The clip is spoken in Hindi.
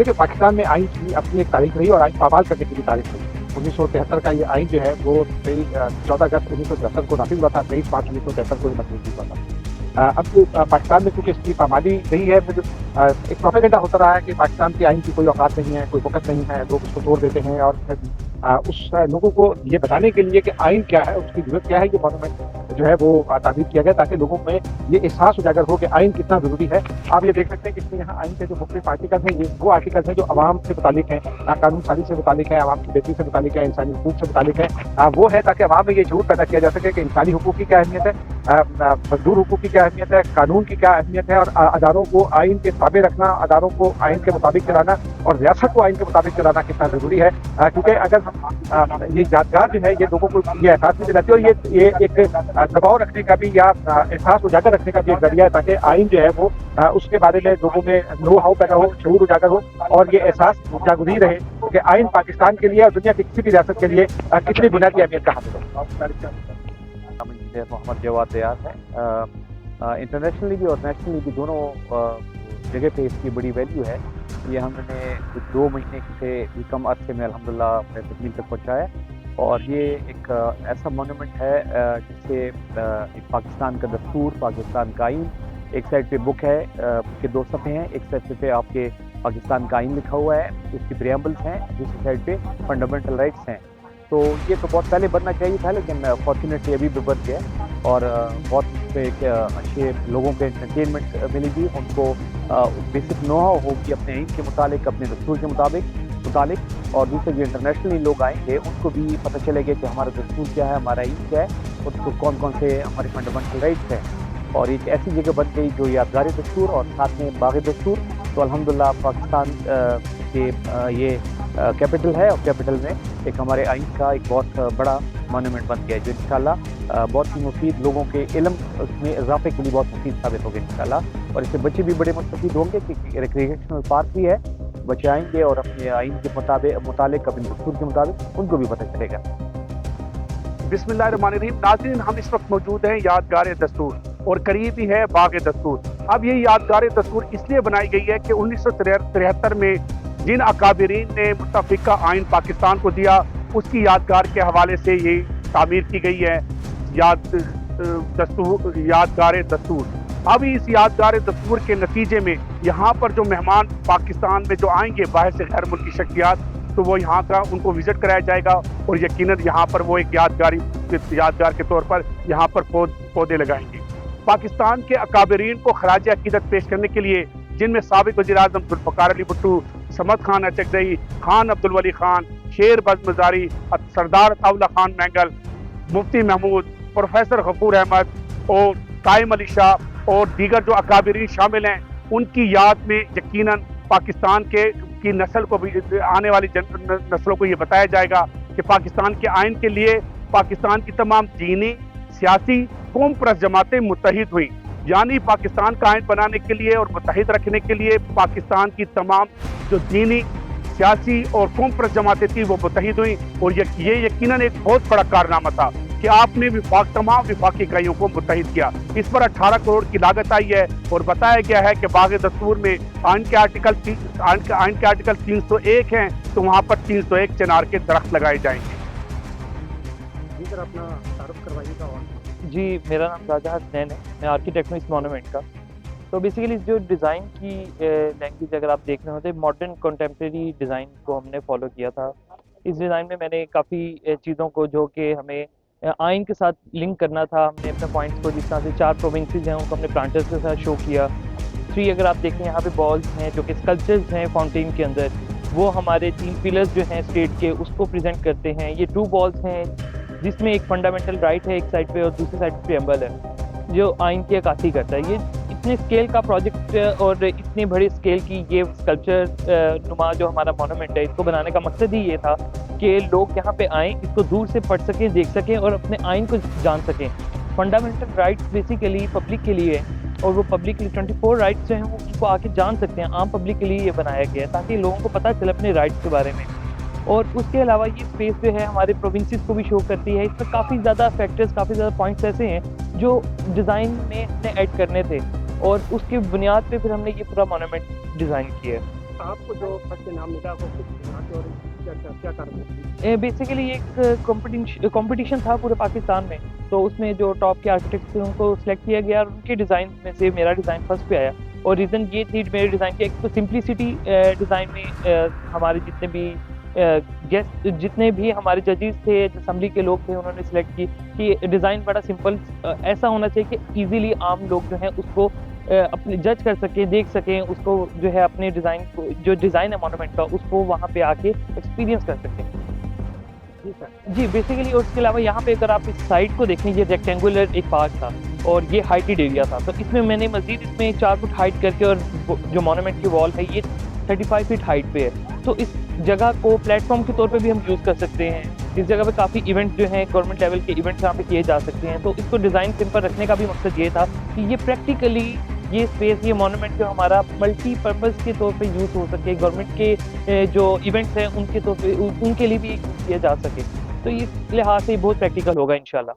देखिए, पाकिस्तान में आइन की अपनी एक तारीख रही और आइन पामाल करने की भी तारीख रही। 1973 का ये आइन जो है वो 14 अगस्त 1973 को नाफिज हुआ था, 23/5/1973 को ये मंजूर हुआ था। अब पाकिस्तान में क्योंकि इसकी पामाली नहीं है, फिर एक प्रोपेगेंडा होता रहा है कि पाकिस्तान की आइन की कोई औकात नहीं है, कोई वक़्त नहीं है, लोग उसको तोड़ देते हैं। और फिर उस लोगों को ये बताने के लिए कि आइन क्या है, उसकी ज़रूरत क्या है, ये मॉन्यूमेंट जो है वो तामीर किया गया ताकि लोगों में ये एहसास उजागर हो कि आइन कितना ज़रूरी है। आप ये देख सकते हैं कि इसमें यहाँ आइन के जो मुख्तलिफ आर्टिकल्स हैं, ये वो आर्टिकल्स हैं जो अवाम से मुतालिक हैं, कानून साज़ी से मुतालिक है, अवाम की बेहतरी से मुतालिक है, इंसानी हुकूक से मुतालिक है। वो है ताकि अवाम में ये शऊर पैदा किया जा सके कि इंसानी हुकूक की क्या अहमियत है, मजदूर हुकूक की क्या अहमियत है, कानून की क्या अहमियत है, और अदारों को आइन के ताबे रखना, अदारों को आइन के मुताबिक चलाना और रियासत को आइन के मुताबिक चलाना कितना ज़रूरी है। क्योंकि अगर हम ये यादगार जो है ये लोगों को ये एहसास नहीं दिलाती, और ये एक दबाव रखने का भी या एहसास उजागर रखने का भी एक जरिया है ताकि आइन जो है वो उसके बारे में लोगों में नो हाउ पैदा हो, शऊर उजागर हो और ये एहसास जागरूरी रहे कि आइन पाकिस्तान के लिए और दुनिया की किसी भी रियासत के लिए कितनी बुनियादी अहमियत का हामिल हो। इंजीनियर मोहम्मद जवाद तैयार है। इंटरनेशनली भी और नेशनली भी दोनों जगह पे इसकी बड़ी वैल्यू है। ये हमने 2 महीने से भी कम अरसे में अल्हम्दुलिल्लाह अपने तकमील तक पहुँचाया है। और ये एक ऐसा मोनूमेंट है जिससे एक पाकिस्तान का दस्तूर, पाकिस्तान का आइन, एक साइड पे बुक है के 2 सफ़े हैं, एक साइड पे आपके पाकिस्तान का आइन लिखा हुआ है, उसकी प्रियम्बल्स हैं, दूसरी साइड पे फंडामेंटल राइट्स हैं। तो ये तो बहुत पहले बनना चाहिए था, लेकिन फॉर्चुनेटली अभी भी बन गया और बहुत एक अच्छे लोगों को एंटरटेनमेंट मिलेगी, उनको बेसिक नो हाउ होगी अपने आइन के मुतालिक, अपने दस्तूर के मुताबिक, और दूसरे जो इंटरनेशनली लोग आएंगे उनको भी पता चलेगा कि हमारा दस्तूर क्या है, हमारा आइन क्या है, उसको कौन कौन से हमारे फंडामेंटल राइट्स हैं। और एक ऐसी जगह बन गई जो यादगार दस्तूर और साथ में बाग़ दस्तूर। तो अल्हम्दुलिल्लाह पाकिस्तान के ये कैपिटल है और कैपिटल में एक हमारे आइन का एक बहुत बड़ा मोनूमेंट बन गया है जो इंशाल्लाह बहुत ही मुफीद, लोगों के इल्म में इजाफे के लिए बहुत मुफीद साबित होगा इंशाल्लाह। और इससे बच्चे भी बड़े मुस्तफ़ीद होंगे कि रिक्रिएशनल पार्क भी है, बच्चे आएंगे और अपने आइन के मुताबिक, अपने दस्तूर के मुताबिक उनको भी पता चलेगा। बिस्मिल्लाहिर्रहमानिर्रहीम। नाज़रीन, हम इस वक्त मौजूद हैं यादगार दस्तूर और करीब ही है बाग़ दस्तूर। अब ये यादगार दस्तूर इसलिए बनाई गई है कि 1973 में जिन अकाबिरीन ने मुत्तफ़िका आइन पाकिस्तान को दिया उसकी यादगार के हवाले से ये तामीर की गई है यादगार दस्तूर। अब इस यादगार दस्तूर के नतीजे में यहाँ पर जो मेहमान पाकिस्तान में जो आएंगे बाहर से गैर मुल्की शख्सियात, तो वो यहाँ का उनको विज़िट कराया जाएगा और यकीनन यहाँ पर वो एक यादगार के तौर पर यहाँ पर पौधे लगाएंगे। पाकिस्तान के अकाबरीन को खराज अकीदत पेश करने के लिए, जिनमें साबिक़ वज़ीर-ए-आज़म ज़ुल्फ़िकार अली भुट्टो, समद खान अचकज़ई, खान अब्दुल वली खान, शेर बज़्म-ज़ारी, सरदार अताउल्लाह खान मैंगल, मुफ्ती महमूद, प्रोफेसर गफूर अहमद और कायम अली शाह और दीगर जो अकाबरीन शामिल हैं, उनकी याद में यकीनन पाकिस्तान की नस्ल को भी, आने वाली नस्लों को ये बताया जाएगा कि पाकिस्तान के आइन के लिए पाकिस्तान की तमाम दीनी, सियासी, कौम परस्त जमातें मुत्तहिद हुई। यानी पाकिस्तान का आइन बनाने के लिए और मुत्तहिद रखने के लिए पाकिस्तान की तमाम जो दीनी, सियासी और कौम परस्त जमातें थी वो मुत्तहिद हुई। और ये यकीनन एक बहुत बड़ा कारनामा था कि आपने तमाम विफाकी इकाइयों को मुत्तहिद किया। इस पर 18 करोड़ की लागत आई है और बताया गया है कि बाग़ दस्तूर में आइन के आर्टिकल 301 हैं, तो वहाँ पर 301 चिनार के दरख्त लगाए जाएंगे। जी सर, अपना तारुफ करवाइएगा। जी, मेरा नाम राजा हसनैन है, मैं आर्किटेक्ट हूँ इस मोनूमेंट का। तो बेसिकली जो डिज़ाइन की लैंग्वेज अगर आप देख रहे होते, मॉडर्न कंटेम्प्रेरी डिज़ाइन को हमने फॉलो किया था। इस डिज़ाइन में मैंने काफ़ी चीज़ों को जो कि हमें आइन के साथ लिंक करना था, हमने अपने पॉइंट्स को, जिस तरह से 4 प्रोविंसेस हैं उनको हमने प्लांटर्स के साथ शो किया। 3 अगर आप देखें यहाँ पे बॉल्स हैं जो कि स्कल्पचर्स हैं फाउंटेन के अंदर, वो हमारे 3 पिलर्स जो हैं स्टेट के उसको प्रेजेंट करते हैं। ये 2 बॉल्स हैं जिसमें एक फंडामेंटल राइट है एक साइड पे और दूसरी साइड पे प्रियम्बल है जो आइन की अक्कासी करता है। ये इतने स्केल का प्रोजेक्ट और इतने बड़े स्केल की ये स्कल्पचर नुमा जो हमारा मोनूमेंट है, इसको बनाने का मकसद ही ये था कि लोग यहाँ पे आएँ, इसको दूर से पढ़ सकें, देख सकें और अपने आइन को जान सकें। फंडामेंटल राइट्स बेसिकली पब्लिक के लिए और वो पब्लिक के लिए 24 राइट्स जो हैं वो उनको आके जान सकते हैं। आम पब्लिक के लिए ये बनाया गया है ताकि लोगों को पता चले अपने राइट्स के बारे में। और उसके अलावा ये स्पेस जो है हमारे प्रोविंसेस को भी शो करती है। इसमें काफ़ी ज़्यादा फैक्टर्स, काफ़ी ज़्यादा पॉइंट्स ऐसे हैं जो डिज़ाइन में हमने ऐड करने थे और उसके बुनियाद पे फिर हमने ये पूरा मोनूमेंट डिज़ाइन किया है। आपको जो फर्स्ट नाम मिला वो कुछ और क्या कारण? बेसिकली एक कंपटीशन था पूरे पाकिस्तान में, तो उसमें जो टॉप के आर्किटेक्ट थे उनको सिलेक्ट किया गया और उनके डिज़ाइन में से मेरा डिज़ाइन फर्स्ट पे आया। और रीज़न ये थी मेरे डिज़ाइन की, एक तो सिंप्लिसिटी डिज़ाइन में हमारे जितने भी गेस्ट जितने भी हमारे जजेस थे, असेंबली के लोग थे, उन्होंने सिलेक्ट की कि डिज़ाइन बड़ा सिंपल ऐसा होना चाहिए कि ईज़िली आम लोग जो हैं उसको अपने जज कर सकें, देख सकें, उसको जो है अपने डिज़ाइन को, जो डिज़ाइन है मॉन्यूमेंट का, उसको वहाँ पे आके एक्सपीरियंस कर सकें। जी सर। जी, बेसिकली और इसके अलावा यहाँ पे अगर आप इस साइड को देखें, ये रेक्टेंगुलर एक पार्ट था और ये हाइटेड एरिया था, तो इसमें मैंने मज़ीद इसमें 4 फुट हाइट करके, और जो मॉन्यूमेंट की वॉल है ये 35 फीट हाइट पे है, तो इस जगह को प्लेटफॉर्म के तौर पे भी हम यूज़ कर सकते हैं। इस जगह पे काफ़ी इवेंट जो हैं, गवर्नमेंट लेवल के इवेंट्स यहाँ पे किए जा सकते हैं, तो इसको डिज़ाइन सिंपल रखने का भी मकसद ये था कि ये प्रैक्टिकली ये स्पेस, ये मॉन्यूमेंट जो हमारा मल्टीपर्पज़ के तौर पे यूज़ हो सके, गवर्नमेंट के जो इवेंट्स हैं उनके तौर पे उनके लिए भी यूज़ किया जा सके। तो इस लिहाज से बहुत प्रैक्टिकल होगा इंशाल्लाह।